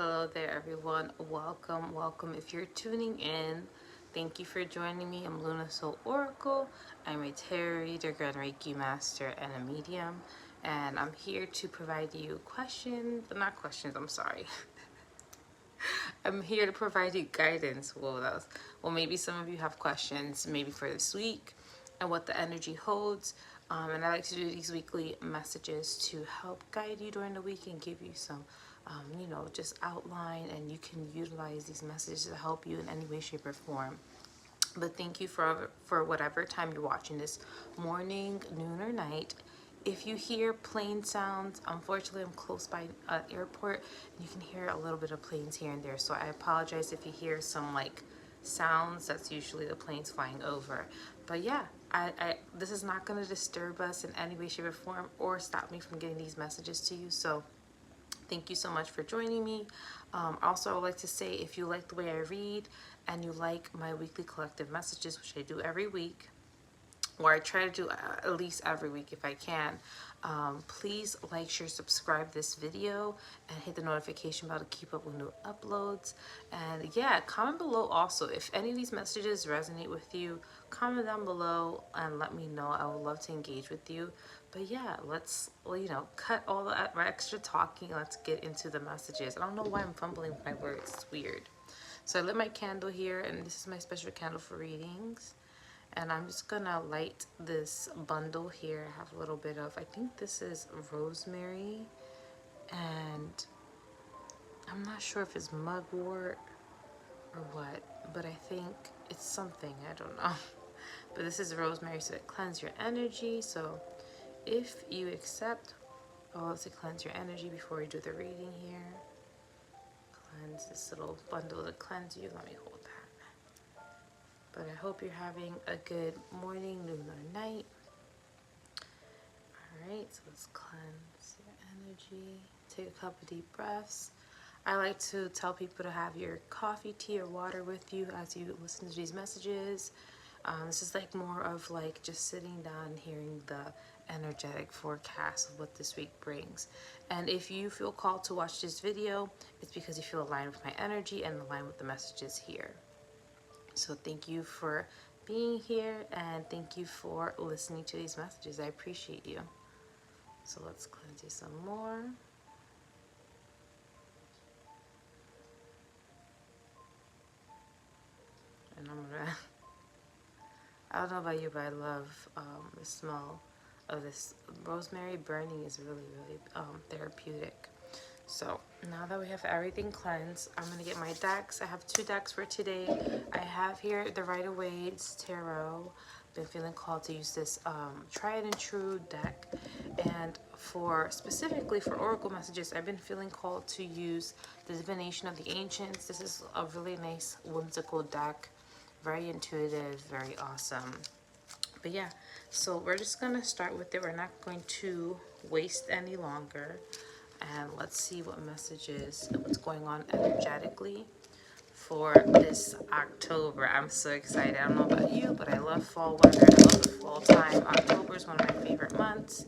Hello there, everyone. Welcome. If you're tuning in, thank you for joining me. I'm Luna Soul Oracle. I'm a tarot reader, Grand Reiki Master, and a medium. And I'm here to provide you I'm sorry. I'm here to provide you guidance. Well, maybe some of you have questions, maybe for this week and what the energy holds. And I like to do these weekly messages to help guide you during the week and give you some, just outline, and you can utilize these messages to help you in any way, shape, or form. But thank you for whatever time you're watching this, morning, noon, or night. If you hear plane sounds, unfortunately I'm close by an airport and you can hear a little bit of planes here and there. So I apologize if you hear some sounds. That's usually the planes flying over. But yeah, this is not going to disturb us in any way, shape, or form or stop me from getting these messages to you. So thank you so much for joining me. Also, I would like to say, if you like the way I read and you like my weekly collective messages, which I do every week, or I try to do at least every week if I can, please like, share, subscribe this video, and hit the notification bell to keep up with new uploads. And yeah, comment below also if any of these messages resonate with you. Comment down below and let me know. I would love to engage with you. But yeah, let's cut all the extra talking. Let's get into the messages. I don't know why I'm fumbling with my words. It's weird. So I lit my candle here, and this is my special candle for readings. And I'm just gonna light this bundle here. I have a little bit of, I think this is rosemary, and I'm not sure if it's mugwort or what, but I think it's something, I don't know. But this is rosemary, so it cleanses your energy. So if you accept to cleanse your energy before we do the reading here, cleanse this little bundle to cleanse you. Let me hold that. But I hope you're having a good morning, noon, or night. Alright, so let's cleanse your energy. Take a couple deep breaths. I like to tell people to have your coffee, tea, or water with you as you listen to these messages. This is more of just sitting down and hearing the energetic forecast of what this week brings. And if you feel called to watch this video, it's because you feel aligned with my energy and aligned with the messages here. So thank you for being here, and thank you for listening to these messages. I appreciate you. So let's cleanse you some more. And I don't know about you, but I love the smell of this rosemary. Burning is really, really therapeutic. So now that we have everything cleansed, I'm going to get my decks. I have two decks for today. I have here the Rider-Waite's Tarot. Been feeling called to use this tried and true deck. And specifically for oracle messages, I've been feeling called to use the Divination of the Ancients. This is a really nice, whimsical deck. Very intuitive, very awesome. But yeah, so we're just going to start with it. We're not going to waste any longer. And let's see what messages and what's going on energetically for this October. I'm so excited. I don't know about you, but I love fall weather. I love the fall time. October is one of my favorite months.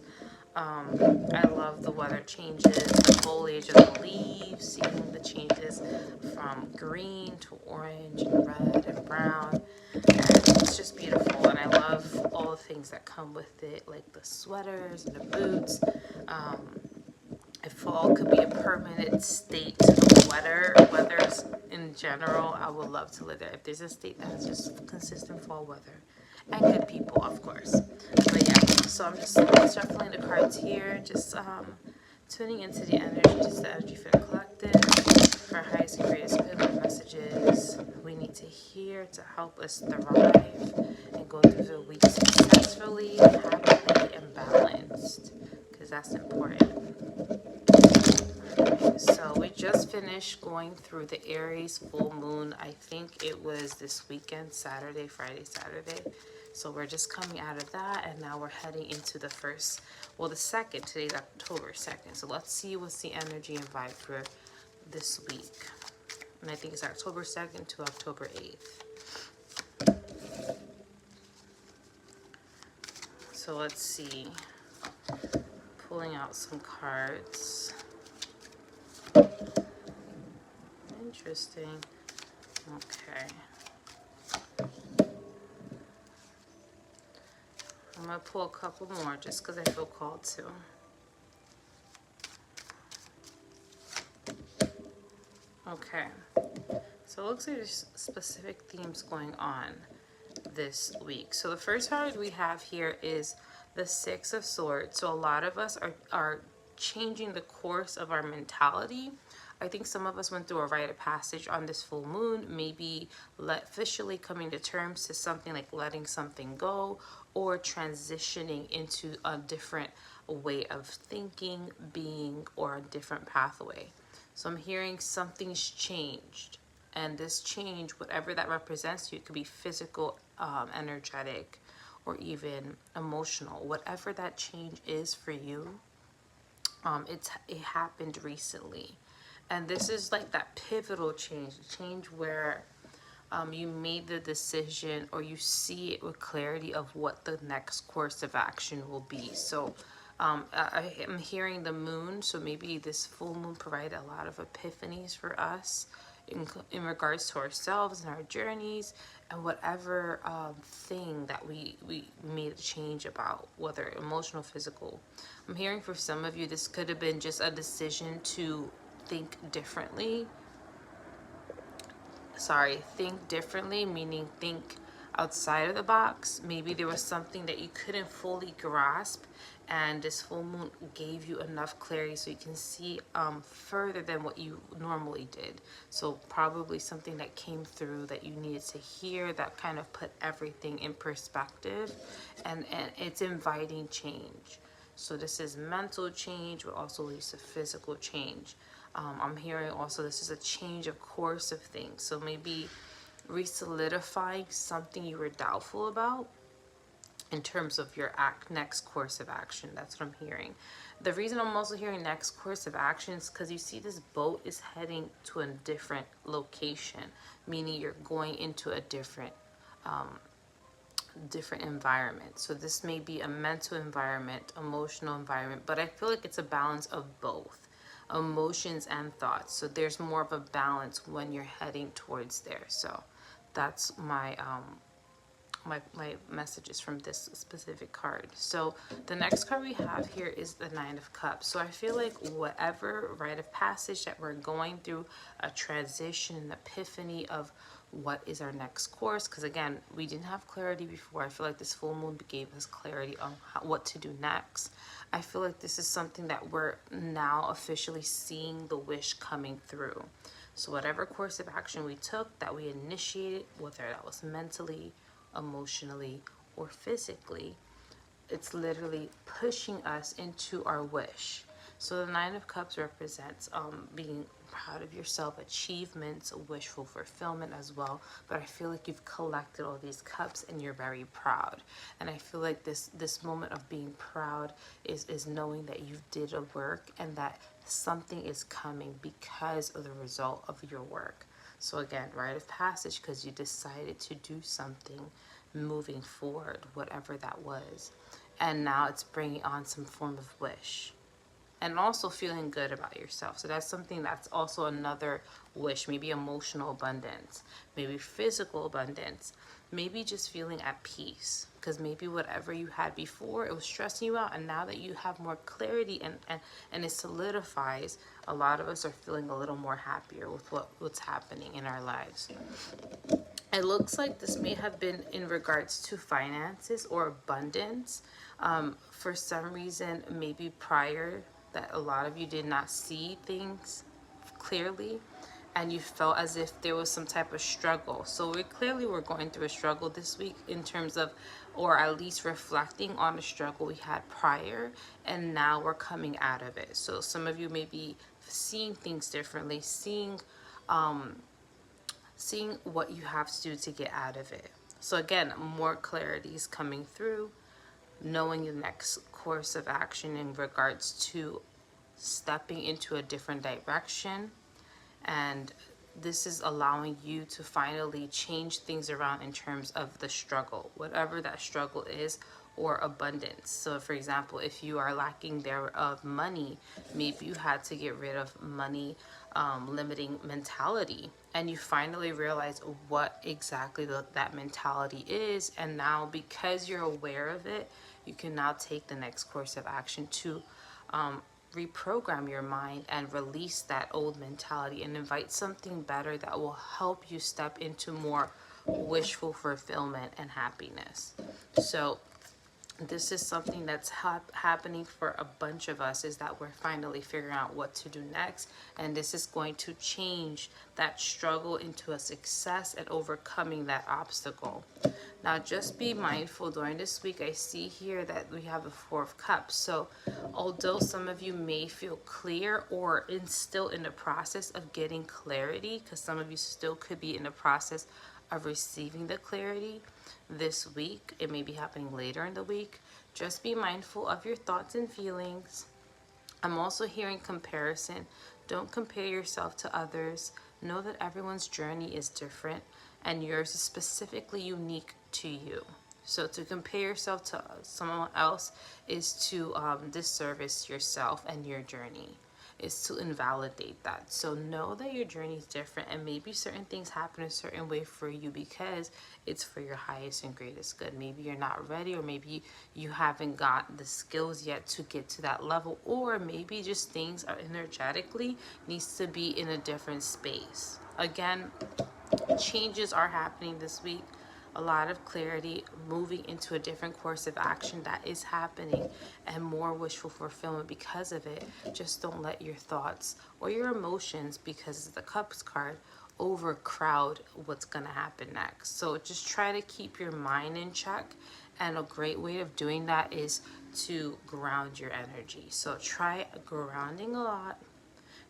I love the weather changes, the foliage of the leaves, seeing the changes from green to orange and red and brown. And it's just beautiful. And I love all the things that come with it, like the sweaters and the boots. If fall could be a permanent state of weathers in general, I would love to live there. If there's a state that has just consistent fall weather and good people, of course. But yeah, so I'm just shuffling the cards here, just tuning into the energy, just the energy for the collective, for our highest and greatest good, what messages we need to hear to help us thrive and go through the week successfully, happily, and balanced, because that's important. So we just finished going through the Aries full moon. I think it was this weekend, Friday, Saturday. So we're just coming out of that, and now we're heading into the second. Today's October 2nd. So let's see what's the energy and vibe for this week. And I think it's October 2nd to October 8th. So let's see. Pulling out some cards. Interesting. Okay. I'm going to pull a couple more just because I feel called to. Okay. So it looks like there's specific themes going on this week. So the first card we have here is the Six of Swords. So a lot of us are changing the course of our mentality. I think some of us went through a rite of passage on this full moon, maybe officially coming to terms to something like letting something go or transitioning into a different way of thinking, being, or a different pathway. So I'm hearing something's changed. And this change, whatever that represents to you, it could be physical, energetic, or even emotional. Whatever that change is for you, it happened recently. And this is like that pivotal change where you made the decision or you see it with clarity of what the next course of action will be. So I am hearing the moon, so maybe this full moon provided a lot of epiphanies for us in regards to ourselves and our journeys and whatever thing that we made a change about, whether emotional, physical. I'm hearing for some of you this could have been just a decision to think differently. Think differently, meaning think outside of the box. Maybe there was something that you couldn't fully grasp, and this full moon gave you enough clarity so you can see further than what you normally did. So probably something that came through that you needed to hear that kind of put everything in perspective, and it's inviting change. So this is mental change, but also leads to physical change. I'm hearing also this is a change of course of things. So maybe re-solidifying something you were doubtful about in terms of your next course of action. That's what I'm hearing. The reason I'm also hearing next course of action is because you see this boat is heading to a different location, meaning you're going into a different environment. So this may be a mental environment, emotional environment, but I feel like it's a balance of both emotions and thoughts. So there's more of a balance when you're heading towards there. So that's my my messages from this specific card. So the next card we have here is the Nine of Cups. So I feel like whatever rite of passage that we're going through, a transition, an epiphany of what is our next course, because again, we didn't have clarity before. I feel like this full moon gave us clarity on what to do next. I feel like this is something that we're now officially seeing the wish coming through. So whatever course of action we took, that we initiated, whether that was mentally, emotionally, or physically, it's literally pushing us into our wish. So the Nine of Cups represents being proud of yourself, achievements, wishful fulfillment as well. But I feel like you've collected all these cups and you're very proud. And I feel like this moment of being proud is knowing that you did a work and that something is coming because of the result of your work. So again, rite of passage because you decided to do something moving forward, whatever that was. And now it's bringing on some form of wish. And also feeling good about yourself. So that's something that's also another wish. Maybe emotional abundance, maybe physical abundance, maybe just feeling at peace. Because maybe whatever you had before, it was stressing you out. And now that you have more clarity and it solidifies, a lot of us are feeling a little more happier with what's happening in our lives. It looks like this may have been in regards to finances or abundance. For some reason, maybe prior, that a lot of you did not see things clearly and you felt as if there was some type of struggle. So we clearly were going through a struggle this week in terms of, or at least reflecting on the struggle we had prior, and now we're coming out of it. So some of you may be seeing things differently, seeing what you have to do to get out of it. So again, more clarity is coming through, knowing the next course of action in regards to stepping into a different direction. And this is allowing you to finally change things around in terms of the struggle, whatever that struggle is, or abundance. So for example, if you are lacking thereof money, maybe you had to get rid of money limiting mentality, and you finally realize what exactly that mentality is. And now, because you're aware of it, you can now take the next course of action to reprogram your mind and release that old mentality and invite something better that will help you step into more wishful fulfillment and happiness. So this is something that's happening for a bunch of us, is that we're finally figuring out what to do next, and this is going to change that struggle into a success and overcoming that obstacle. Now just be mindful during this week. I see here that we have the Four of Cups, so although some of you may feel clear or still in the process of getting clarity, because some of you still could be in the process of receiving the clarity this week, it may be happening later in the week, just be mindful of your thoughts and feelings. I'm also hearing comparison. Don't compare yourself to others. Know that everyone's journey is different and yours is specifically unique to you. So to compare yourself to someone else is to disservice yourself and your journey. Is to invalidate that. So know that your journey is different, and maybe certain things happen a certain way for you because it's for your highest and greatest good. Maybe you're not ready, or maybe you haven't got the skills yet to get to that level, or maybe just things are energetically needs to be in a different space. Again, changes are happening this week. A lot of clarity, moving into a different course of action that is happening, and more wishful fulfillment because of it. Just don't let your thoughts or your emotions, because of the Cups card, overcrowd what's going to happen next. So just try to keep your mind in check, and a great way of doing that is to ground your energy. So try grounding a lot.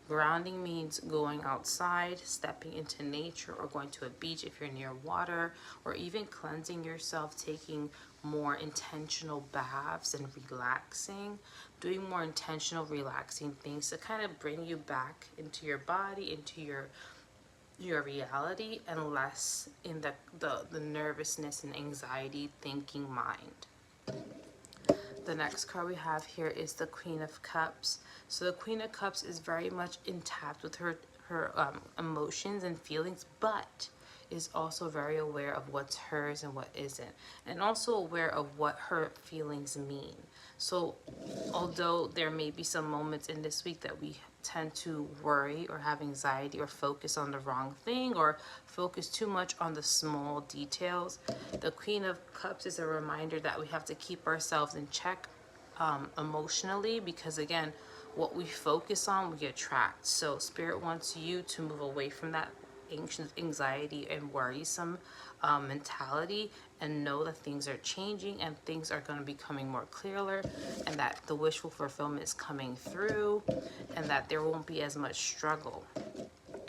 Grounding means going outside, stepping into nature, or going to a beach if you're near water, or even cleansing yourself, taking more intentional baths and relaxing, doing more intentional relaxing things to kind of bring you back into your body, into your reality, and less in the nervousness and anxiety thinking mind. The next card we have here is the Queen of Cups. So the Queen of Cups is very much intact with her emotions and feelings, but is also very aware of what's hers and what isn't, and also aware of what her feelings mean. So although there may be some moments in this week that we tend to worry or have anxiety or focus on the wrong thing or focus too much on the small details, the Queen of Cups is a reminder that we have to keep ourselves in check emotionally, because again, what we focus on we attract. So Spirit wants you to move away from that anxiety and worrisome mentality, and know that things are changing and things are going to be becoming more clearer, and that the wishful fulfillment is coming through, and that there won't be as much struggle.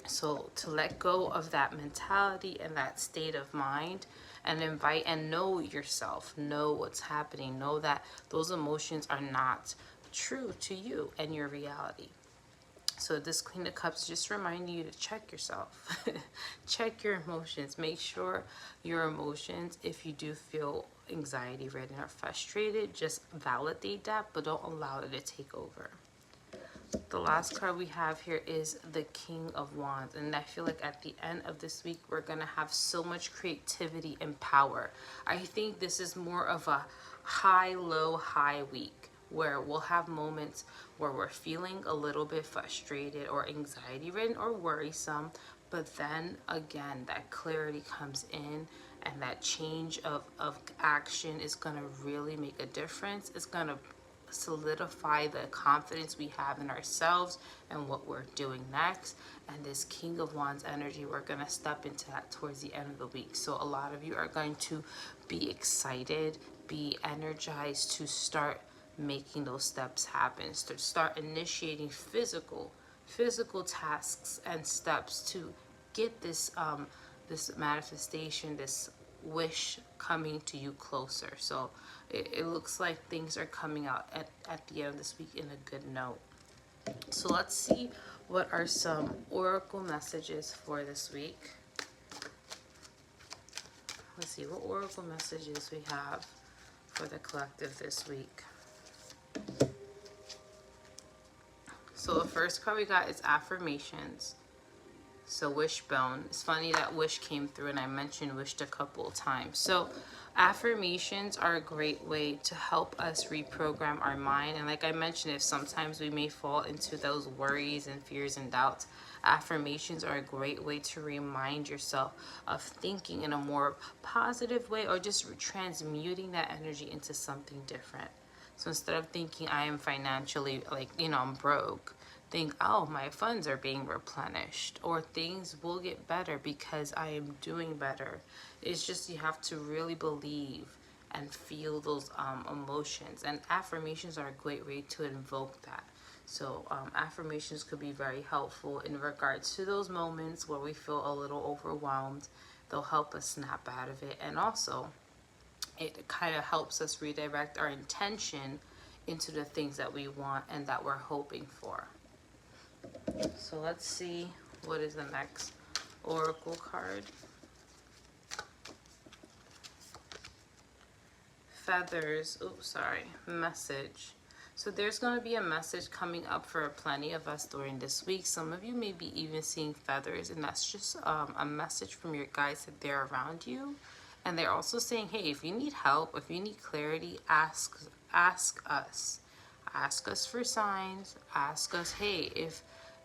So to let go of that mentality and that state of mind, and invite and know yourself, know what's happening, know that those emotions are not true to you and your reality. So this Queen of Cups is just reminding you to check yourself. Check your emotions. Make sure your emotions, if you do feel anxiety ridden or frustrated, just validate that, but don't allow it to take over. The last card we have here is the King of Wands, and I feel like at the end of this week we're gonna have so much creativity and power. I think this is more of a high, low, high week, where we'll have moments where we're feeling a little bit frustrated or anxiety ridden or worrisome, but then again that clarity comes in, and that change of action is going to really make a difference. It's going to solidify the confidence we have in ourselves and what we're doing next. And this King of Wands energy, we're going to step into that towards the end of the week. So a lot of you are going to be excited, be energized to start making those steps happen, to start initiating physical tasks and steps to get this this manifestation, this wish coming to you closer. So it looks like things are coming out at the end of this week in a good note. So let's see what are some oracle messages for this week. Let's see what oracle messages we have for the collective this week. So the first card we got is affirmations. So wishbone. It's funny that wish came through and I mentioned wished a couple of times. So affirmations are a great way to help us reprogram our mind. And like I mentioned, if sometimes we may fall into those worries and fears and doubts, affirmations are a great way to remind yourself of thinking in a more positive way, or just transmuting that energy into something different. So instead of thinking I am financially, like, I'm broke, think, oh, my funds are being replenished, or things will get better because I am doing better. It's just, you have to really believe and feel those emotions. And affirmations are a great way to invoke that. So affirmations could be very helpful in regards to those moments where we feel a little overwhelmed. They'll help us snap out of it. And also, it kind of helps us redirect our intention into the things that we want and that we're hoping for. So let's see what is the next oracle card. Feathers. Oops, sorry. Message. So there's going to be a message coming up for plenty of us during this week. Some of you may be even seeing feathers, and that's just a message from your guides that they're around you. And they're also saying, hey, if you need help, if you need clarity, ask us. Ask us for signs. Ask us, hey,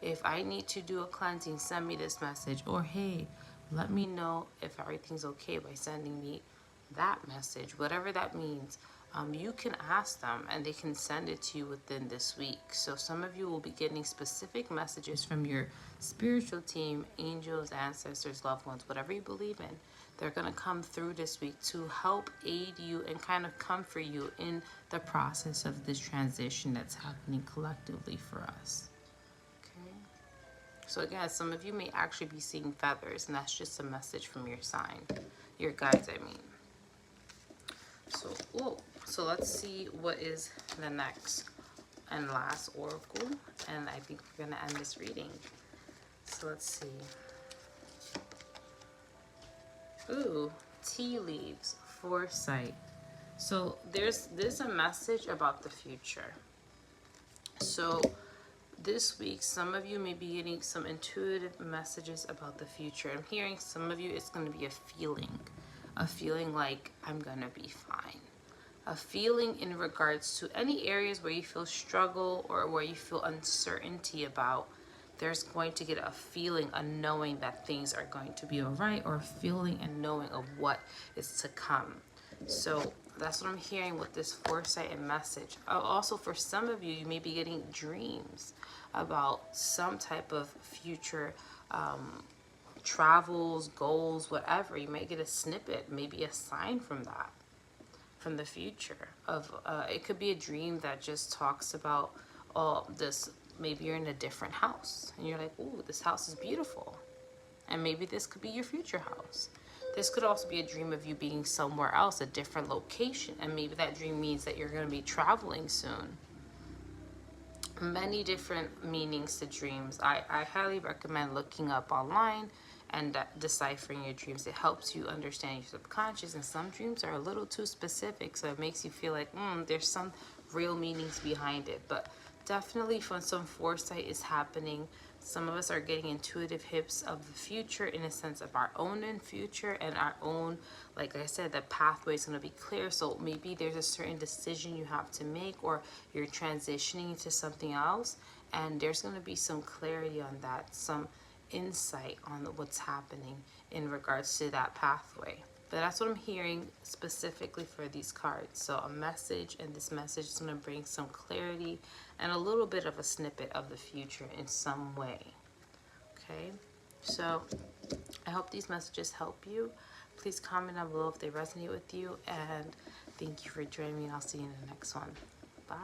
if I need to do a cleansing, send me this message. Or, hey, let me know if everything's okay by sending me that message. Whatever that means, you can ask them and they can send it to you within this week. So some of you will be getting specific messages from your spiritual team, angels, ancestors, loved ones, whatever you believe in. They're going to come through this week to help aid you and kind of comfort you in the process of this transition that's happening collectively for us. Okay. So again, some of you may actually be seeing feathers, and that's just a message from your sign, your guides, I mean. So let's see what is the next and last oracle, and I think we're going to end this reading. So let's see. Ooh, tea leaves, foresight. So there's a message about the future. So this week, some of you may be getting some intuitive messages about the future. I'm hearing some of you, it's going to be a feeling like I'm going to be fine. A feeling in regards to any areas where you feel struggle or where you feel uncertainty about. There's going to get a feeling, a knowing that things are going to be all right, or a feeling and knowing of what is to come. So that's what I'm hearing with this foresight and message. Also, for some of you, you may be getting dreams about some type of future travels, goals, whatever. You might get a snippet, maybe a sign from that, from the future. It could be a dream that just talks about this. Maybe you're in a different house and you're like, ooh, this house is beautiful. And maybe this could be your future house. This could also be a dream of you being somewhere else, a different location. And maybe that dream means that you're going to be traveling soon. Many different meanings to dreams. I highly recommend looking up online and deciphering your dreams. It helps you understand your subconscious. And some dreams are a little too specific, so it makes you feel like, there's some real meanings behind it. But definitely when some foresight is happening, some of us are getting intuitive hints of the future, in a sense of our own future and our own, like I said, the pathway is going to be clear. So maybe there's a certain decision you have to make, or you're transitioning into something else, and there's going to be some clarity on that, some insight on what's happening in regards to that pathway. But that's what I'm hearing specifically for these cards. So a message, and this message is going to bring some clarity and a little bit of a snippet of the future in some way. Okay, so I hope these messages help you. Please comment down below if they resonate with you, and thank you for joining me, and I'll see you in the next one. Bye.